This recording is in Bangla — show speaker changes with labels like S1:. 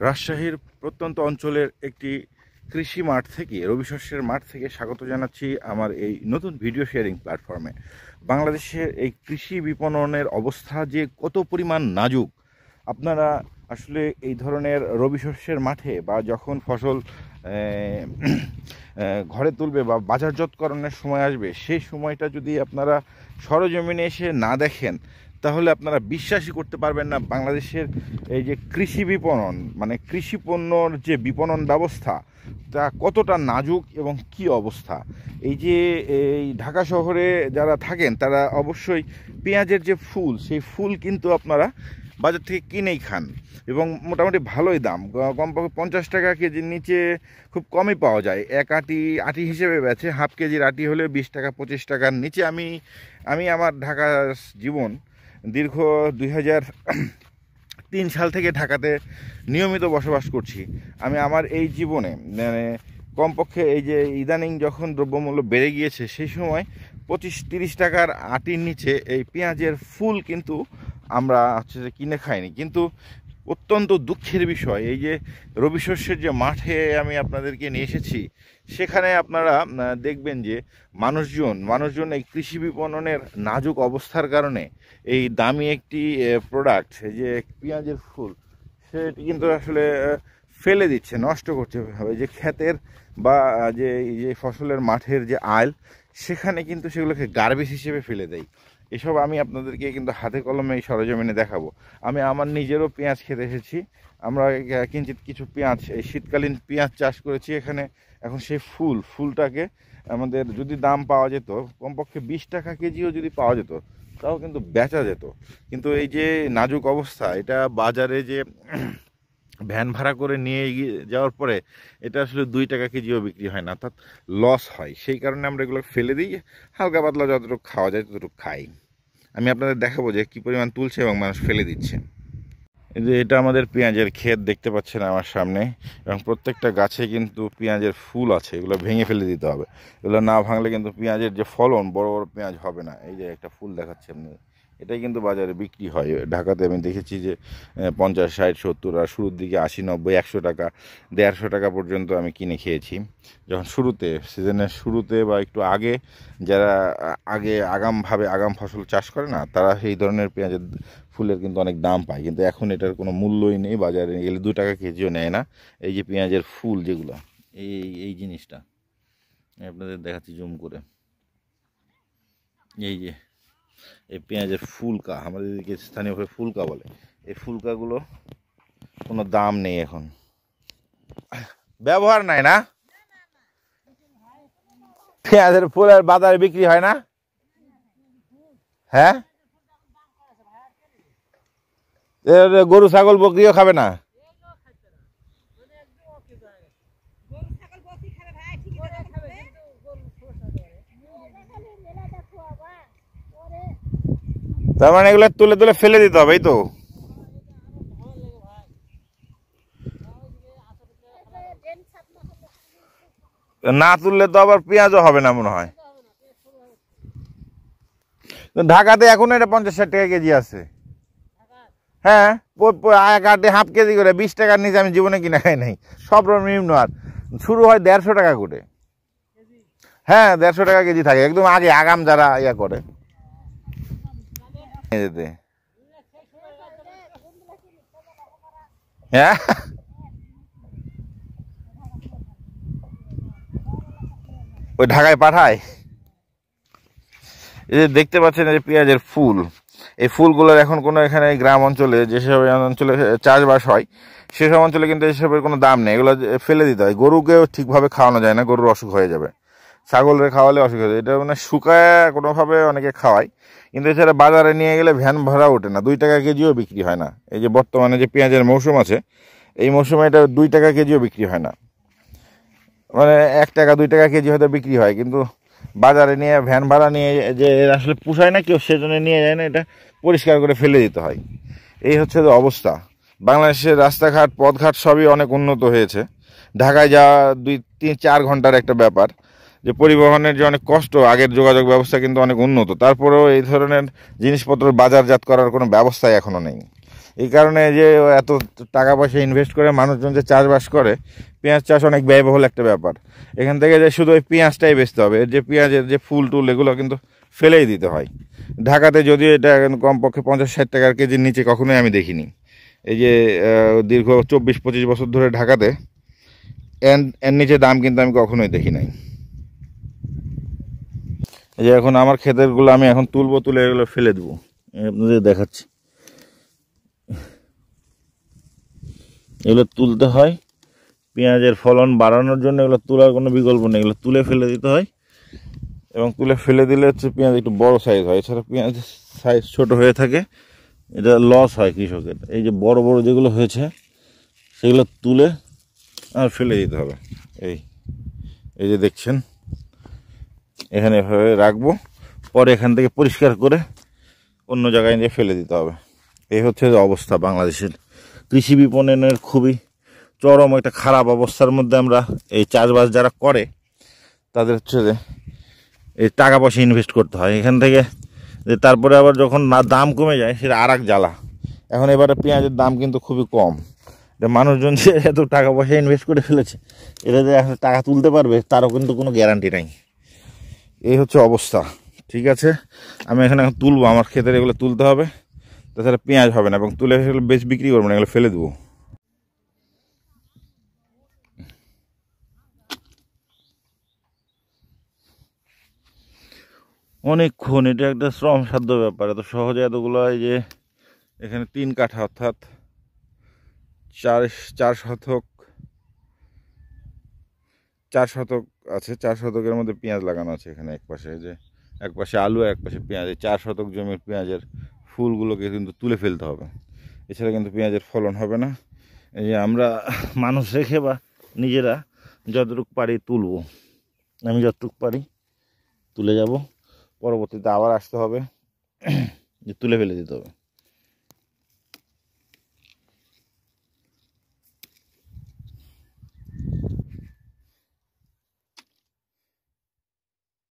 S1: রাজশাহীর প্রত্যন্ত অঞ্চলের একটি কৃষি মাঠ থেকে রবি শস্যের মাঠ থেকে স্বাগত জানাচ্ছি আমার এই নতুন ভিডিও শেয়ারিং প্ল্যাটফর্মে। বাংলাদেশের এই কৃষি বিপণনের অবস্থা যে কত পরিমাণ নাজুক, আপনারা আসলে এই ধরনের রবি শস্যের মাঠে বা যখন ফসল ঘরে তুলবে বা বাজারজাতকরণের সময় আসবে, সেই সময়টা যদি আপনারা সরজমিনে এসে না দেখেন তাহলে আপনারা বিশ্বাসই করতে পারবেন না বাংলাদেশের এই যে কৃষি বিপণন, মানে কৃষি পণ্যর যে বিপণন ব্যবস্থা তা কতটা নাজুক এবং কি অবস্থা। এই যে এই ঢাকা শহরে যারা থাকেন তারা অবশ্যই পেঁয়াজের যে ফুল, সেই ফুল কিন্তু আপনারা বাজার থেকে কিনেই খান এবং মোটামুটি ভালোই দাম, কমপক্ষে 50 টাকা কেজির নিচে খুব কমই পাওয়া যায়। এক আটি হিসেবে বেচে, হাফ কেজির আটি হলে 20 টাকা 25 টাকার নিচে। আমি আমার ঢাকা জীবন দীর্ঘ 2003 সাল থেকে ঢাকাতে নিয়মিত বসবাস করছি। আমি আমার এই জীবনে মানে কমপক্ষে এই যে ইদানিং যখন দ্রব্যমূল্য বেড়ে গিয়েছে সেই সময় 25-30 টাকার আটির নিচে এই পেঁয়াজের ফুল কিন্তু আমরা কিনে খাইনি। কিন্তু অত্যন্ত দুঃখের বিষয়, এই যে রবি শস্যের যে মাঠে আমি আপনাদেরকে নিয়ে এসেছি, সেখানে আপনারা দেখবেন যে মানুষজন এই কৃষি বিপণনের নাজুক অবস্থার কারণে এই দামি একটি প্রোডাক্ট, এই যে পেঁয়াজের ফুল, সেটি কিন্তু আসলে ফেলে দিচ্ছে, নষ্ট করছে। এই যে ক্ষেতের বা যে এই যে ফসলের মাঠের যে আইল, সেখানে কিন্তু সেগুলোকে গার্বেজ হিসেবে ফেলে দেয়। এসব আমি আপনাদেরকে কিন্তু হাতে কলমে এই সরজমিনে দেখাবো। আমি আমার নিজেরও পেঁয়াজ খেতে এসেছি। আমরা কিঞ্চিত কিছু পেঁয়াজ, এই শীতকালীন পেঁয়াজ চাষ করেছি এখানে। এখন সেই ফুলটাকে আমাদের যদি দাম পাওয়া যেত, কমপক্ষে 20 টাকা কেজিও যদি পাওয়া যেত, তাও কিন্তু বেচা যেত। কিন্তু এই যে নাজুক অবস্থা, এটা বাজারে যে ভ্যান ভাড়া করে নিয়ে যাওয়ার পরে এটা আসলে 2 টাকা কেজিও বিক্রি হয় না, অর্থাৎ লস হয়। সেই কারণে আমরা এগুলো ফেলে দিই, হালকা পাতলা যতটুকু খাওয়া যায় ততটুকু খাই। আমি আপনাদের দেখাবো যে কী পরিমাণ তুলছে এবং মানুষ ফেলে দিচ্ছে। এই যে এটা আমাদের পেঁয়াজের ক্ষেত দেখতে পাচ্ছেন আমার সামনে, এবং প্রত্যেকটা গাছে কিন্তু পেঁয়াজের ফুল আছে। এগুলো ভেঙে ফেলে দিতে হবে, এগুলো না ভাঙলে কিন্তু পেঁয়াজের যে ফলন, বড় বড় পেঁয়াজ হবে না। এই যে একটা ফুল দেখাচ্ছে আপনি, এটাই কিন্তু বাজারে বিক্রি হয়। ঢাকাতে আমি দেখেছি যে 50, 60, 70, আর শুরুর দিকে 80, 90, 100 টাকা, 150 টাকা পর্যন্ত আমি কিনে খেয়েছি। যখন সিজনের শুরুতে বা একটু আগে যারা আগাম ফসল চাষ করে না, তারা এই ধরনের পেঁয়াজের ফুলের কিন্তু অনেক দাম পায়। কিন্তু এখন এটার কোনো মূল্যই নেই, বাজারে গেলে 2 টাকা কেজিও নেয় না। এই যে পেঁয়াজের ফুল যেগুলো, এই জিনিসটা আপনাদের দেখাচ্ছি জুম করে। এই যে এই পেঁয়াজের ফুলকা, আমাদের এদিকে স্থানীয়ভাবে ফুলকা বলে। এই ফুলকাগুলো কোনো দাম নেই, এখন ব্যবহার নাই না। পেঁয়াজের ফুল আর বাজারে বিক্রি হয় না। হ্যাঁ, গরু ছাগল বকরিও খাবে না। তার মানে এগুলো তুলে তুলে ফেলে দিতে হবে, এই তো। না তুললে তো আবার পেঁয়াজও হবে না মনে হয়। ঢাকাতে এখন এটা 50-60 টাকা কেজি আছে। হ্যাঁ, এক আটে হাফ কেজি করে 20 টাকার নিচে আমি জীবনে কিনে খাই নাই। সব নিম্ন, আর শুরু হয় 150 টাকা করে। হ্যাঁ, 150 টাকা কেজি থাকে একদম আগে, আগাম যারা ইয়া করে। হ্যাঁ, ওই ঢাকায় পাঠায়। এই যে দেখতে পাচ্ছেন এই যে পেঁয়াজের ফুল, এই ফুলগুলোর এখন কোনো এখানে গ্রাম অঞ্চলে, যেসব অঞ্চলে চাষবাস হয় সেসব অঞ্চলে কিন্তু এসবের কোনো দাম নেই। এগুলো ফেলে দিতে হয়। গরুকেও ঠিকভাবে খাওয়ানো যায় না, গরুর অসুখ হয়ে যাবে। ছাগলের খাওয়ালে অসুখ হয়ে যাবে। এটা মানে শুকায় কোনোভাবে অনেকে খাওয়ায়, কিন্তু এছাড়া বাজারে নিয়ে গেলে ভ্যান ভাড়া ওঠে না, 2 টাকা কেজিও বিক্রি হয় না। এই যে বর্তমানে যে পেঁয়াজের মৌসুম আছে, এই মৌসুমে এটা 2 টাকা কেজিও বিক্রি হয় না। মানে 1 টাকা 2 টাকা কেজি হয়তো বিক্রি হয়, কিন্তু বাজারে নিয়ে ভ্যান ভাড়া নিয়ে যে আসলে পুষায় না কেউ, সেজন্য নিয়ে যায় না, এটা পরিষ্কার করে ফেলে দিতে হয়। এই হচ্ছে যে অবস্থা। বাংলাদেশের রাস্তাঘাট, পথঘাট সবই অনেক উন্নত হয়েছে। ঢাকায় যাওয়া 2-3-4 ঘন্টার একটা ব্যাপার। যে পরিবহনের যে অনেক কষ্ট, আগের যোগাযোগ ব্যবস্থা কিন্তু অনেক উন্নত, তারপরেও এই ধরনের জিনিসপত্র বাজারজাত করার কোনো ব্যবস্থাই এখনও নেই। এই কারণে যে এত টাকা পয়সা ইনভেস্ট করে মানুষজন যে চাষবাস করে, পেঁয়াজ চাষ অনেক ব্যয়বহুল একটা ব্যাপার। এখান থেকে যে শুধু ওই পেঁয়াজটাই বেচতে হবে, এর যে পেঁয়াজের যে ফুল টুল এগুলো কিন্তু ফেলেই দিতে হয়। ঢাকাতে যদিও এটা কমপক্ষে 50-60 টাকার কেজির নিচে কখনোই আমি দেখিনি। এই যে দীর্ঘ 24-25 বছর ধরে ঢাকাতে এর নিচে দাম কিন্তু আমি কখনোই দেখি নাই। এই যে এখন আমার ক্ষেতেরগুলো আমি এখন তুলবো, তুলে এগুলো ফেলে দেবো, আপনাদের দেখাচ্ছি। এগুলো তুলতে হয়, পেঁয়াজের ফলন বাড়ানোর জন্য এগুলো তোলার কোনো বিকল্প নেই, এগুলো তুলে ফেলে দিতে হয়। এবং তুলে ফেলে দিলে হচ্ছে পেঁয়াজ একটু বড় সাইজ হয়, এছাড়া পেঁয়াজ সাইজ ছোট হয়ে থাকে, এটা লস হয় কৃষকের। এই যে বড় বড় যেগুলো হয়েছে সেগুলো তুলে আর ফেলে দিতে হবে। এই যে দেখছেন, এখানে এভাবে রাখবো, পরে এখান থেকে পরিষ্কার করে অন্য জায়গায় নিয়ে ফেলে দিতে হবে। এই হচ্ছে যে অবস্থা বাংলাদেশের কৃষি বিপণনের, খুবই চরম একটা খারাপ অবস্থার মধ্যে আমরা এই চাষবাস যারা করে তাদের হচ্ছে যে এই টাকা পয়সা ইনভেস্ট করতে হয় এখান থেকে, যে তারপরে আবার যখন না দাম কমে যায় সেটা আর এক জ্বালা। এখন এবারে পেঁয়াজের দাম কিন্তু খুবই কম, মানুষজন যে এত টাকা পয়সা ইনভেস্ট করে ফেলেছে, এটা যে এখন টাকা তুলতে পারবে তারও কিন্তু কোনো গ্যারান্টি নাই। এই হচ্ছে অবস্থা। ঠিক আছে, আমি এখানে এখন তুলবো, আমার ক্ষেতের এগুলো তুলতে হবে, তাছাড়া পেঁয়াজ হবে না, এবং তুলে এগুলো বেশ বিক্রি করবো না, এগুলো ফেলে দেবো। অনেকক্ষণ, এটা একটা শ্রমসাধ্য ব্যাপার, এত সহজে এতগুলো। এই যে এখানে 3 কাঠা অর্থাৎ 4 শতক, 4 শতক আছে, 4 শতকের মধ্যে পেঁয়াজ লাগানো আছে এখানে। এক পাশে যে এক পাশে আলু, এক পাশে পেঁয়াজ, 4 শতক জমির পেঁয়াজের ফুলগুলোকে কিন্তু তুলে ফেলতে হবে, এছাড়া কিন্তু পেঁয়াজের ফলন হবে না। এই যে আমরা মানুষ রেখে বা নিজেরা যতটুকু পারি তুলবো, আমি যতটুকু পারি তুলে যাব, পরবর্তীতে আবার আসতে হবে, যে তুলে ফেলে দিতে হবে।